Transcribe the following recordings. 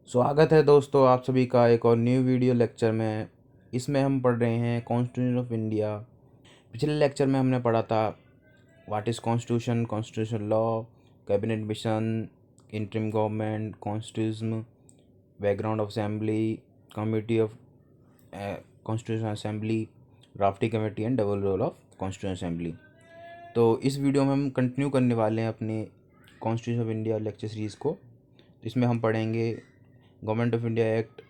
स्वागत है दोस्तों आप सभी का एक और न्यू वीडियो लेक्चर में। इसमें हम पढ़ रहे हैं कॉन्स्टिट्यूशन ऑफ इंडिया। पिछले लेक्चर में हमने पढ़ा था what is constitution, constitution law, cabinet mission, interim government, constitution, background of assembly, committee of constitution assembly, drafting committee and double role of constitution assembly. तो इस वीडियो में हम कंटिन्यू करने वाले हैं अपने constitution of India lecture series को। तो इसमें हम पढ़ेंगे गवर्नमेंट ऑफ इंडिया एक्ट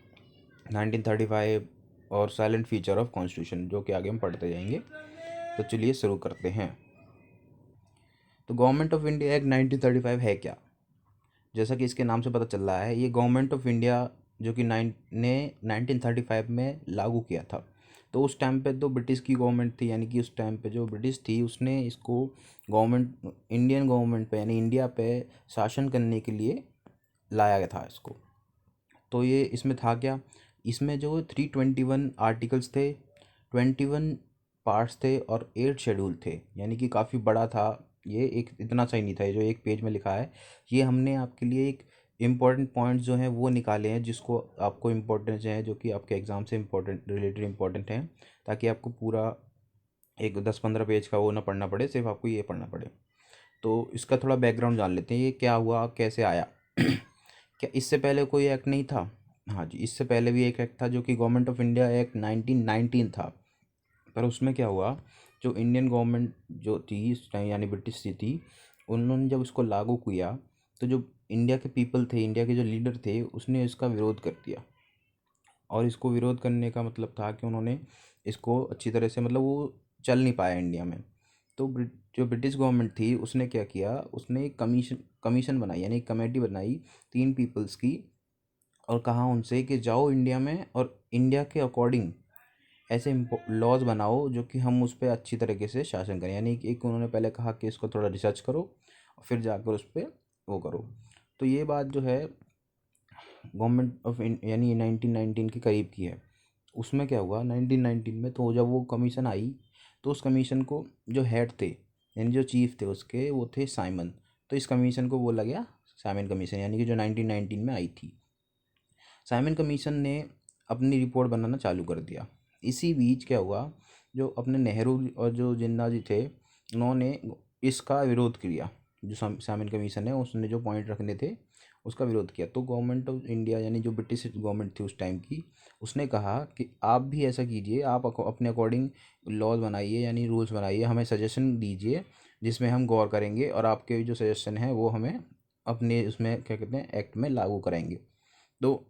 1935 और साइलेंट फीचर ऑफ कॉन्स्टिट्यूशन, जो कि आगे हम पढ़ते जाएंगे। तो चलिए शुरू करते हैं। तो गवर्नमेंट ऑफ इंडिया एक्ट 1935 है क्या? जैसा कि इसके नाम से पता चल रहा है, ये गवर्नमेंट ऑफ इंडिया जो कि 1935 में लागू किया था। तो उस टाइम पे तो ब्रिटिश की गवर्नमेंट थी, यानी कि उस टाइम पे जो ब्रिटिश थी उसने इसको गवर्नमेंट इंडियन गवर्नमेंट पे यानी इंडिया पे शासन करने के लिए लाया गया था इसको। तो ये इसमें था क्या, इसमें जो 321 आर्टिकल्स थे, 21 पार्ट्स थे और 8 शेड्यूल थे, यानी कि काफ़ी बड़ा था। ये एक इतना सही नहीं था, ये जो एक पेज में लिखा है। ये हमने आपके लिए एक इम्पॉर्टेंट पॉइंट्स जो हैं वो निकाले हैं, जिसको आपको इम्पोर्टेंस है, जो कि आपके एग्ज़ाम से इम्पोर्टेंट हैं, ताकि आपको पूरा एक 10-15 पेज का वो ना पढ़ना पड़े, सिर्फ आपको ये पढ़ना पड़े। तो इसका थोड़ा बैकग्राउंड जान लेते हैं, ये क्या हुआ, कैसे आया। क्या इससे पहले कोई एक्ट नहीं था? हाँ जी, इससे पहले भी एक एक्ट था जो कि गवर्नमेंट ऑफ इंडिया एक्ट 1919 था। पर उसमें क्या हुआ, जो इंडियन गवर्नमेंट जो थी इस टाइम यानी ब्रिटिश थी, उन्होंने जब इसको लागू किया तो जो इंडिया के पीपल थे, इंडिया के जो लीडर थे, उसने इसका विरोध कर दिया। और इसको विरोध करने का मतलब था कि उन्होंने इसको अच्छी तरह से, मतलब वो चल नहीं पाया इंडिया में। तो जो ब्रिटिश गवर्नमेंट थी उसने क्या किया, उसने एक कमीशन बनाई, यानी एक कमेटी बनाई 3 पीपल्स की, और कहा उनसे कि जाओ इंडिया में और इंडिया के अकॉर्डिंग ऐसे लॉज बनाओ जो कि हम उस पर अच्छी तरीके से शासन करें। यानी कि एक उन्होंने पहले कहा कि इसको थोड़ा रिसर्च करो और फिर जाकर उस पर वो करो। तो ये बात जो है गवर्नमेंट ऑफ यानी 1919 के करीब की है। उसमें क्या हुआ 1919 में, तो जब वो कमीशन आई तो उस कमीशन को जो हेड थे, यानी जो चीफ थे उसके, वो थे साइमन। तो इस कमीशन को बोला गया साइमन कमीशन, यानी कि जो 1919 में आई थी। साइमन कमीशन ने अपनी रिपोर्ट बनाना चालू कर दिया। इसी बीच क्या हुआ, जो अपने नेहरू और जो जिन्ना जी थे, उन्होंने इसका विरोध किया। जो साइमन कमीशन है उसने जो पॉइंट रखने थे उसका विरोध किया। तो गवर्नमेंट ऑफ इंडिया यानी जो ब्रिटिश गवर्नमेंट थी उस टाइम की, उसने कहा कि आप भी ऐसा कीजिए, आप अपने अकॉर्डिंग लॉज बनाइए, यानी रूल्स बनाइए, हमें सजेशन दीजिए जिसमें हम गौर करेंगे और आपके जो सजेशन है वो हमें अपने उसमें क्या कहते हैं एक्ट में लागू करेंगे। तो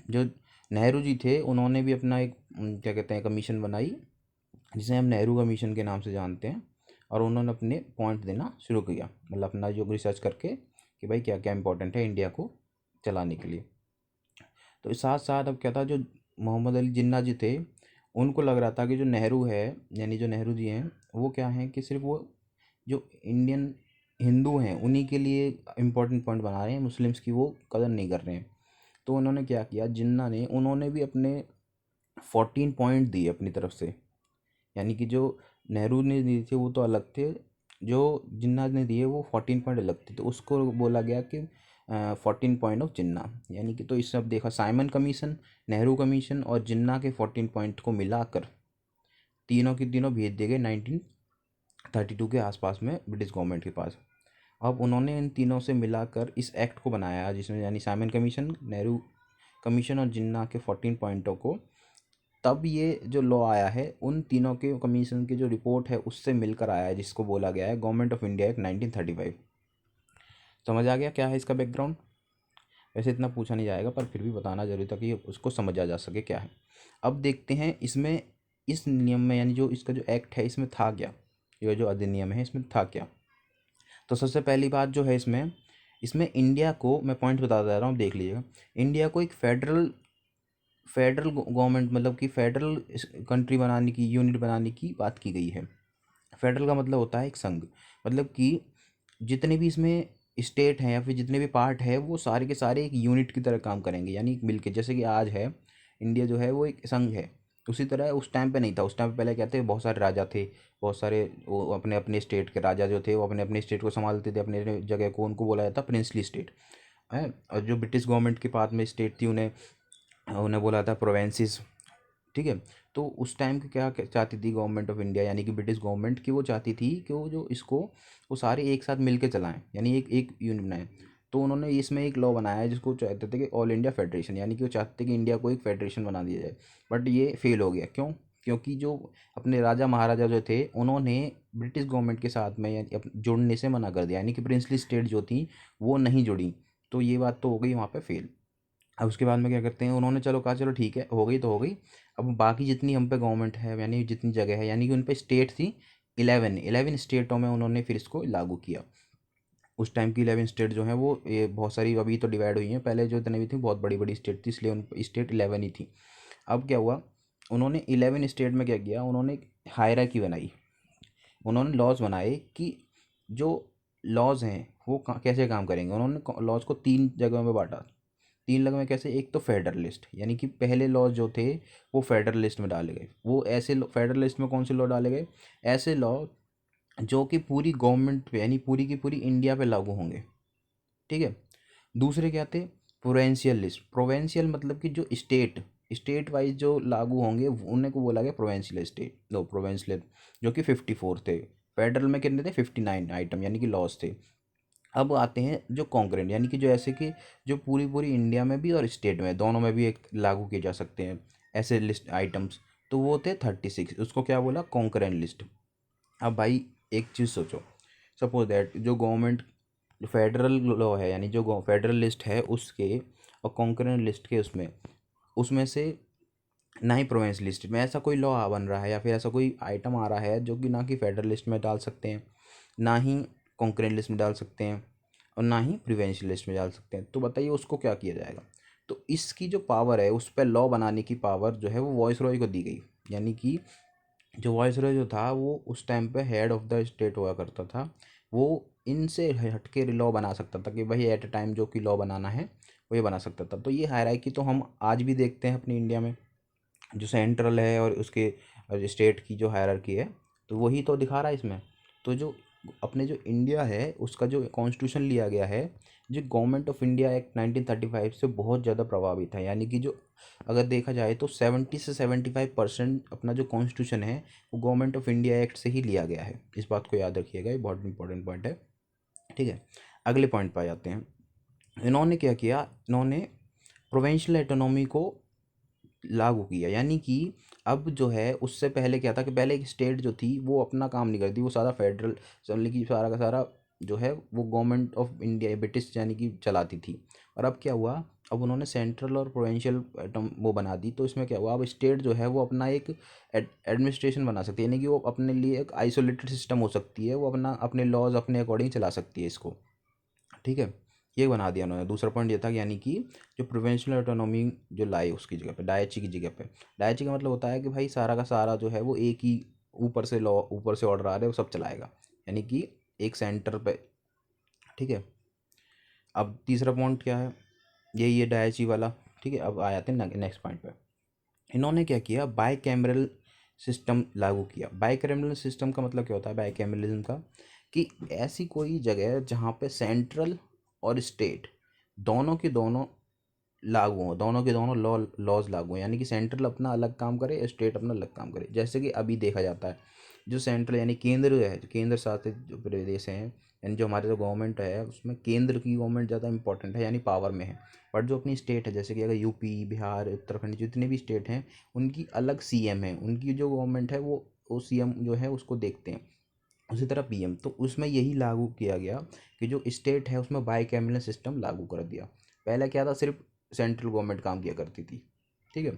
जो नेहरू जी थे उन्होंने भी अपना एक क्या कहते हैं कमीशन बनाई, जिसे हम नेहरू कमीशन के नाम से जानते हैं। और उन्होंने अपने पॉइंट देना शुरू किया, मतलब अपना जो रिसर्च करके कि भाई क्या क्या इंपॉर्टेंट है इंडिया को चलाने के लिए। तो इस साथ साथ अब क्या था, जो मोहम्मद अली जिन्ना जी थे, उनको लग रहा था कि जो नेहरू है, यानी जो नेहरू जी हैं, वो क्या हैं कि सिर्फ वो जो इंडियन हिंदू हैं उन्हीं के लिए इम्पोर्टेंट पॉइंट बना रहे हैं, मुस्लिम्स की वो कदर नहीं कर रहे हैं। तो उन्होंने क्या किया, जिन्ना ने, उन्होंने भी अपने 14 पॉइंट दिए अपनी तरफ से। यानी कि जो नेहरू ने दिए थे वो तो अलग थे, जो जिन्ना ने दिए वो 14 पॉइंट अलग थे। तो उसको बोला गया कि 14 पॉइंट ऑफ जिन्ना। यानी कि तो इससे अब देखा, साइमन कमीशन, नेहरू कमीशन और जिन्ना के 14 पॉइंट को मिलाकर तीनों की तीनों भेज दिए गए 1932 के आसपास में ब्रिटिश गवर्नमेंट के पास। अब उन्होंने इन तीनों से मिलाकर इस एक्ट को बनाया, जिसमें यानी साइमन कमीशन, नेहरू कमीशन और जिन्ना के 14 पॉइंटों को। तब ये जो लॉ आया है उन तीनों के कमीशन की जो रिपोर्ट है उससे मिलकर आया है, जिसको बोला गया है गवर्नमेंट ऑफ इंडिया एक्ट 1935। समझ आ गया क्या है इसका बैकग्राउंड? वैसे इतना पूछा नहीं जाएगा पर फिर भी बताना जरूरी था कि उसको समझा जा सके क्या है। अब देखते हैं इसमें, इस नियम में, यानी जो इसका जो एक्ट है इसमें था क्या, ये जो अधिनियम है इसमें था क्या। तो सबसे पहली बात जो है इसमें इसमें इंडिया को, मैं पॉइंट बता दे रहा हूँ, देख लीजिएगा। इंडिया को एक फेडरल फेडरल गवर्नमेंट, मतलब कि फेडरल कंट्री बनाने की, यूनिट बनाने की बात की गई है। फेडरल का मतलब होता है एक संघ, मतलब कि जितने भी इसमें स्टेट हैं या फिर जितने भी पार्ट है वो सारे के सारे एक यूनिट की तरह काम करेंगे, यानी मिलके। जैसे कि आज है इंडिया जो है वो एक संघ है, उसी तरह उस टाइम पे नहीं था। उस टाइम पे पहले क्या थे, बहुत सारे राजा थे, बहुत सारे वो अपने अपने स्टेट के राजा जो थे वो अपने अपने स्टेट को संभालते थे, अपने अपने जगह को, उनको बोला जाता प्रिंसली स्टेट। है। और जो ब्रिटिश गवर्नमेंट के बाद में स्टेट थी उन्हें उन्हें बोला था प्रोवेंसिस, ठीक है। तो उस टाइम की क्या चाहती थी गवर्नमेंट ऑफ इंडिया यानी कि ब्रिटिश गवर्नमेंट की, वो चाहती थी कि वो जो इसको वो सारे एक साथ मिल के चलाएँ, यानी एक एक यूनिट बनाएं। तो उन्होंने इसमें एक लॉ बनाया जिसको चाहते थे कि ऑल इंडिया फेडरेशन, यानी कि वो चाहते थे कि इंडिया को एक फेडरेशन बना दिया जाए। बट ये फेल हो गया, क्यों? क्योंकि जो अपने राजा महाराजा जो थे उन्होंने ब्रिटिश गवर्नमेंट के साथ में यानी जुड़ने से मना कर दिया, यानी कि प्रिंसली स्टेट जो थी वो नहीं जुड़ी। तो ये बात तो हो गई वहाँ पे फेल। अब उसके बाद में क्या करते हैं, उन्होंने चलो कहा चलो ठीक है, हो गई तो हो गई। अब बाकी जितनी हम पे गवर्नमेंट है यानी जितनी जगह है, यानी कि उन पे स्टेट थी 11 स्टेटों में उन्होंने फिर इसको लागू किया। उस टाइम की 11 स्टेट जो हैं वो ये बहुत सारी अभी तो डिवाइड हुई हैं, पहले जो इतने भी थी बहुत बड़ी बड़ी स्टेट थी, इसलिए उन स्टेट 11 ही थी। अब क्या हुआ, उन्होंने 11 स्टेट में क्या किया, उन्होंने हायरार्की बनाई। उन्होंने लॉज बनाए कि जो लॉज हैं वो कैसे काम करेंगे। उन्होंने लॉज को 3 जगहों में बांटा। 3 जगह में कैसे, एक तो फेडरलिस्ट, यानी कि पहले लॉज जो थे वो फेडरलिस्ट में डाले गए। वो ऐसे फेडरलिस्ट में कौन से लॉ डाले गए, ऐसे लॉ जो कि पूरी गवर्नमेंट पे यानी पूरी की पूरी इंडिया पे लागू होंगे, ठीक है। दूसरे क्या थे, प्रोवेंशियल लिस्ट। प्रोवेंशियल मतलब कि जो स्टेट वाइज जो लागू होंगे उन्हें को बोला गया प्रोवेंशियल स्टेट, नो प्रोवेंशियल, जो कि 54 थे। फेडरल में कितने थे, 59 आइटम यानी कि लॉज थे। अब आते हैं जो कॉन्करेंट, यानी कि जो ऐसे कि जो पूरी पूरी इंडिया में भी और स्टेट में दोनों में भी एक लागू किए जा सकते हैं ऐसे लिस्ट आइटम्स। तो वो थे 36, उसको क्या बोला, कॉन्करेंट लिस्ट। अब भाई एक चीज़ सोचो, सपोज दैट जो गवर्नमेंट फेडरल लॉ है यानी जो फेडरल लिस्ट है उसके और कॉन्करेंट लिस्ट के उसमें उसमें से ना ही प्रोविंस लिस्ट में ऐसा कोई लॉ बन रहा है या फिर ऐसा कोई आइटम आ रहा है जो कि ना कि फेडरल लिस्ट में डाल सकते हैं, ना ही कॉन्करेंट लिस्ट में डाल सकते हैं, और ना ही प्रिवेंशियल लिस्ट में डाल सकते हैं। तो बताइए उसको क्या किया जाएगा। तो इसकी जो पावर है, उस पर लॉ बनाने की पावर जो है वो वॉइस रॉय को दी गई। यानी कि जो वॉइसरॉय जो था वो उस टाइम पे हेड ऑफ द स्टेट हुआ करता था। वो इनसे हटके लॉ बना सकता था कि भाई एट अ टाइम जो कि लॉ बनाना है वो ये बना सकता था। तो ये हायरार्की तो हम आज भी देखते हैं अपनी इंडिया में, जो सेंट्रल है और उसके स्टेट की जो हायरार्की है, तो वही तो दिखा रहा है इसमें। तो जो अपने जो इंडिया है उसका जो कॉन्स्टिट्यूशन लिया गया है, जो गवर्नमेंट ऑफ इंडिया एक्ट 1935 से बहुत ज़्यादा प्रभावित है। यानी कि जो अगर देखा जाए तो 70 से 75% अपना जो कॉन्स्टिट्यूशन है वो गवर्नमेंट ऑफ इंडिया एक्ट से ही लिया गया है। इस बात को याद रखिएगा, ये बहुत इंपॉर्टेंट पॉइंट है, ठीक है। अगले पॉइंट पर आ जाते हैं। इन्होंने क्या किया, इन्होंने प्रोविंशियल ऑटोनॉमी को लागू किया। यानी कि अब जो है उससे पहले क्या था कि पहले एक स्टेट जो थी वो अपना काम नहीं करती, वो सारा फेडरल समझ कि सारा का सारा जो है वो गवर्नमेंट ऑफ इंडिया ब्रिटिश यानी कि चलाती थी। और अब क्या हुआ, अब उन्होंने सेंट्रल और प्रोविंशियल वो बना दी। तो इसमें क्या हुआ, अब स्टेट जो है वो अपना एक एडमिनिस्ट्रेशन बना सकती है, यानी कि वो अपने लिए एक आइसोलेटेड सिस्टम हो सकती है, वो अपना अपने लॉज अपने अकॉर्डिंग चला सकती है इसको, ठीक है। ये बना दिया उन्होंने। दूसरा पॉइंट ये था कि यानी कि जो प्रोविंशियल ऑटोनॉमी जो लाए उसकी जगह पे डायची की जगह पे, डायची का मतलब होता है कि भाई सारा का सारा जो है वो एक ही ऊपर से लॉ ऊपर से ऑर्डर आ रहे हैं वो सब चलाएगा, यानी कि एक सेंटर पे, ठीक है। अब तीसरा पॉइंट क्या है, यही है डायची वाला, ठीक है। अब आ जाते हैं नेक्स्ट पॉइंट पे। इन्होंने क्या किया, बाई कैमरल सिस्टम लागू किया। बाई कैमरल सिस्टम का मतलब क्या होता है, बाई कैमरलिज्म का, कि ऐसी कोई जगह जहाँ पे सेंट्रल और स्टेट दोनों के दोनों लागू हों, दोनों के दोनों लॉज लागू हैं। यानी कि सेंट्रल अपना अलग काम करे, स्टेट अपना अलग काम करे। जैसे कि अभी देखा जाता है जो सेंट्रल यानी केंद्र है, जो केंद्र शासित जो प्रदेश हैं, यानी जो हमारे जो गवर्नमेंट है उसमें केंद्र की गवर्नमेंट ज़्यादा इंपॉर्टेंट है यानी पावर में है। बट जो अपनी स्टेट है जैसे कि अगर यूपी बिहार उत्तराखंड जितने भी स्टेट हैं उनकी अलग सीएम है, उनकी जो गवर्नमेंट है वो सीएम जो है उसको देखते हैं। उसी तरह पीएम, तो उसमें यही लागू किया गया कि जो स्टेट है उसमें बाई कैबिनेट सिस्टम लागू कर दिया। पहले क्या था, सिर्फ सेंट्रल गवर्नमेंट काम किया करती थी, ठीक है।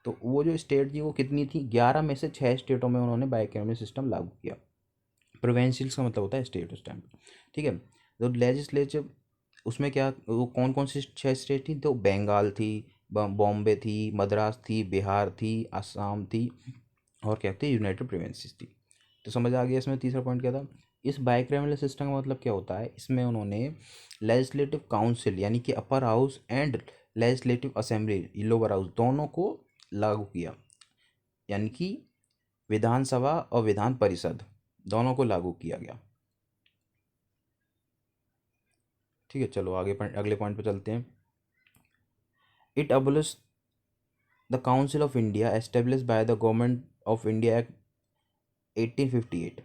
तो वो जो स्टेट थी वो कितनी थी, 11 में से 6 स्टेटों में उन्होंने बाई कैबिनेट सिस्टम लागू किया। प्रोवेंशियल्स का मतलब होता है स्टेट उस टाइम पे, ठीक है। तो लेजिस्लेटिव उसमें क्या, वो कौन कौन सी 6 स्टेट थी, तो बंगाल थी, बॉम्बे थी, मद्रास थी, बिहार थी, असम थी, और क्या थी, यूनाइटेड प्रोविंसेस थी। तो समझ आ गया इसमें तीसरा पॉइंट क्या था। इस बाइकैमरल सिस्टम का मतलब क्या होता है, इसमें उन्होंने लेजिस्लेटिव काउंसिल यानी कि upper house and legislative assembly lower house दोनों को लागू किया। यानी कि विधानसभा और विधान परिषद दोनों को लागू किया गया। ठीक है, चलो आगे अगले पॉइंट पे चलते हैं। It abolish the council of India establish by the government of India act 1858।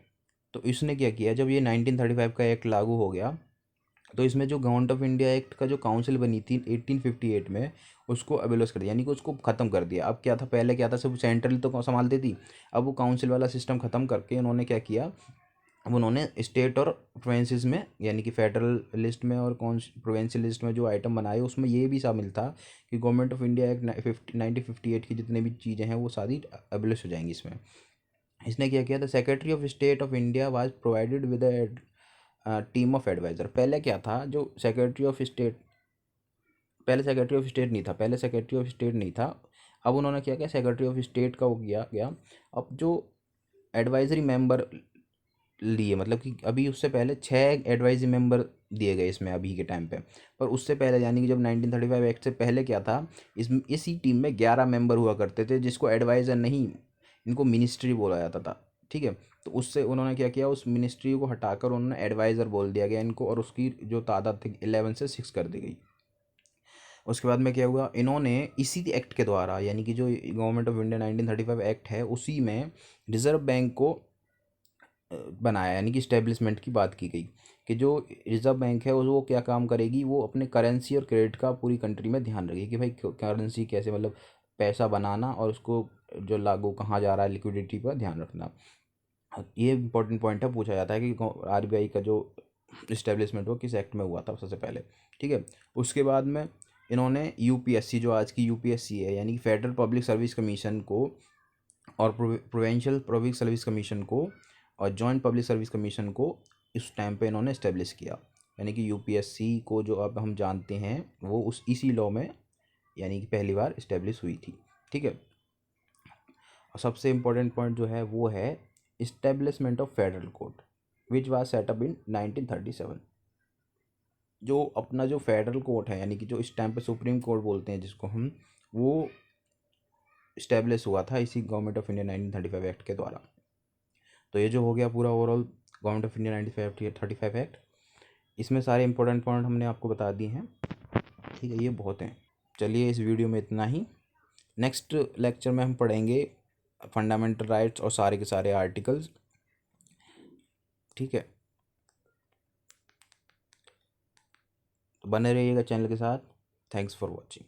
तो इसने क्या किया, जब ये 1935 का एक्ट लागू हो गया तो इसमें जो गवर्नमेंट ऑफ इंडिया एक्ट का जो काउंसिल बनी थी 1858 में, उसको अबोलिश कर दिया, यानी कि उसको ख़त्म कर दिया। अब क्या था, पहले क्या था, सब सेंट्रल तो संभालती थी, अब वो काउंसिल वाला सिस्टम ख़त्म करके उन्होंने क्या किया, अब उन्होंने स्टेट और प्रोविंसेस में, यानी कि फेडरल लिस्ट में और कौन प्रोविंशियल लिस्ट में जो आइटम बनाए उसमें ये भी शामिल था कि गवर्नमेंट ऑफ इंडिया एक्ट 1958 की जितने भी चीज़ें हैं वो सारी एबलिश हो जाएंगी इसमें। इसने क्या किया, the secretary of state of India was provided with team of adviser. पहले क्या था, जो सेक्रेटरी ऑफ स्टेट, पहले सेक्रेटरी ऑफ स्टेट नहीं था, पहले सेक्रेटरी ऑफ स्टेट नहीं था, अब उन्होंने क्या किया, सेक्रेटरी ऑफ स्टेट का वो किया गया। अब जो एडवाइजरी मेंबर लिए, मतलब कि अभी उससे पहले 6 एडवाइजरी मेंबर दिए गए इसमें अभी के टाइम पे, पर उससे पहले यानी कि जब 1935 एक्ट से पहले क्या था, इसी टीम में 11 मेंबर हुआ करते थे, जिसको एडवाइज़र नहीं, इनको मिनिस्ट्री बोला जाता था। ठीक है, तो उससे उन्होंने क्या किया, उस मिनिस्ट्री को हटाकर उन्होंने एडवाइज़र बोल दिया गया इनको, और उसकी जो तादाद थी 11 से 6 कर दी गई। उसके बाद में क्या हुआ, इन्होंने इसी एक्ट के द्वारा, यानी कि जो गवर्नमेंट ऑफ इंडिया 1935 एक्ट है उसी में रिजर्व बैंक को बनाया, यानी कि इस्टेब्लिशमेंट की बात की गई कि जो रिजर्व बैंक है वो क्या काम करेगी, वो अपने करेंसी और क्रेडिट का पूरी कंट्री में ध्यान रखेगी कि भाई करेंसी कैसे, मतलब पैसा बनाना और उसको जो लागू कहाँ जा रहा है, लिक्विडिटी पर ध्यान रखना। ये इंपॉर्टेंट पॉइंट है, पूछा जाता है कि आरबीआई का जो इस्टेब्लिशमेंट वो किस एक्ट में हुआ था सबसे पहले। ठीक है, उसके बाद में इन्होंने यूपीएससी, जो आज की यूपीएससी है, यानी कि फेडरल पब्लिक सर्विस कमीशन को और प्रोविंशियल पब्लिक सर्विस कमीशन को और जॉइंट पब्लिक सर्विस कमीशन को इस टाइम पे इन्होंने इस्टेब्लिश किया। यानी कि यूपीएससी को जो अब हम जानते हैं वो इसी लॉ में, यानी कि पहली बार इस्टेब्लिश हुई थी। ठीक है, और सबसे इम्पोर्टेंट पॉइंट जो है वो है establishment of federal court which was set up in 1937। जो अपना जो फेडरल कोर्ट है, यानी कि जो इस टाइम पे सुप्रीम कोर्ट बोलते हैं जिसको हम, वो इस्टेब्लिश हुआ था इसी गवर्नमेंट ऑफ इंडिया 1935 एक्ट के द्वारा। तो ये जो हो गया पूरा overall government of India 1935 act, इसमें सारे इंपॉर्टेंट पॉइंट हमने आपको बता दिए हैं। ठीक है, ये बहुत हैं। चलिए इस वीडियो में इतना ही। नेक्स्ट लेक्चर में हम पढ़ेंगे फंडामेंटल राइट्स और सारे के सारे आर्टिकल्स। ठीक है, तो बने रहिएगा चैनल के साथ। Thanks for watching.